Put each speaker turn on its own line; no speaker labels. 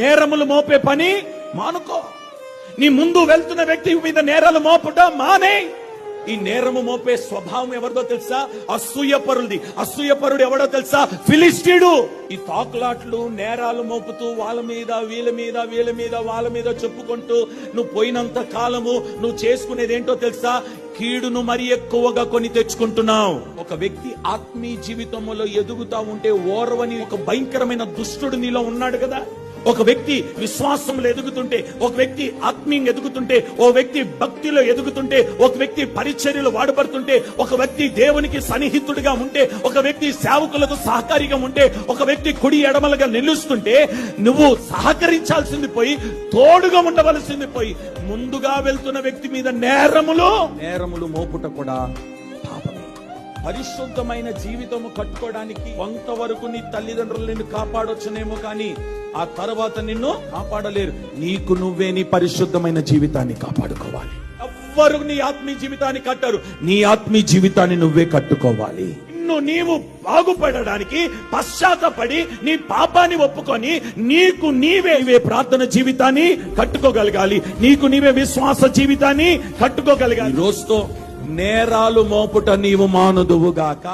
నేరములు మోపే పని మానుకో. నీ ముందు వెళ్తున్న వ్యక్తి మీద నేరాలు మోపుట మానే. ఈ నేరము మోపే స్వభావం ఎవరిదో తెలుసా? అసూయపరులది. అసూయపరుడు ఎవడో తెలుసా? ఫిలిస్టీయుడు. ఈ తాకులాట్లు నేరాలు మోపుతూ వాళ్ళ మీద వీళ్ళ మీద వీళ్ళ మీద వాళ్ళ మీద చెప్పుకుంటూ నువ్వు పోయినంత కాలము నువ్వు చేసుకునేది ఏంటో తెలుసా? కీడును మరి ఎక్కువగా కొని తెచ్చుకుంటున్నావు. ఒక వ్యక్తి ఆత్మీయ జీవితంలో ఎదుగుతా ఉంటే ఓర్వని ఒక భయంకరమైన దుష్టుడు నీలో ఉన్నాడు కదా. ఒక వ్యక్తి విశ్వాసంలో ఎదుగుతుంటే, ఒక వ్యక్తి ఆత్మీయంగా ఎదుగుతుంటే, ఒక వ్యక్తి భక్తిలో ఎదుగుతుంటే, ఒక వ్యక్తి పరిచర్యలు వాడబడుతుంటే, ఒక వ్యక్తి దేవునికి సన్నిహితుడిగా ఉంటే, ఒక వ్యక్తి సేవకులకు సహకారిగా ఉంటే, ఒక వ్యక్తి కుడి ఎడమలుగా నిలుస్తుంటే, నువ్వు సహకరించాల్సింది పోయి తోడుగా ఉండవలసింది పోయి ముందుగా వెళ్తున్న వ్యక్తి మీద నేరములు మోపుట కూడా పాపమే. పరిశుద్ధమైన జీవితము కట్టుకోవడానికి కొంతవరకు నీ తల్లిదండ్రులు నిన్ను కాపాడొచ్చునేమో, కానీ ఆ తర్వాత నిన్ను కాపాడలేరు. నీకు నువ్వే నీ పరిశుద్ధమైన జీవితాన్ని కాపాడుకోవాలి. ఎవ్వరు నీ ఆత్మీయ జీవితాన్ని కట్టరు. నీ ఆత్మీయ జీవితాన్ని నువ్వే కట్టుకోవాలి. నీవు బాగుపడడానికి పశ్చాత్తపడి నీ పాపాన్ని ఒప్పుకొని నీకు నీవే ప్రార్థన జీవితాన్ని కట్టుకోగలగాలి. నీకు నీవే విశ్వాస జీవితాన్ని కట్టుకోగలగాలి. రోజుతో నేరాలు మోపుట నీవు మానుదువుగాక.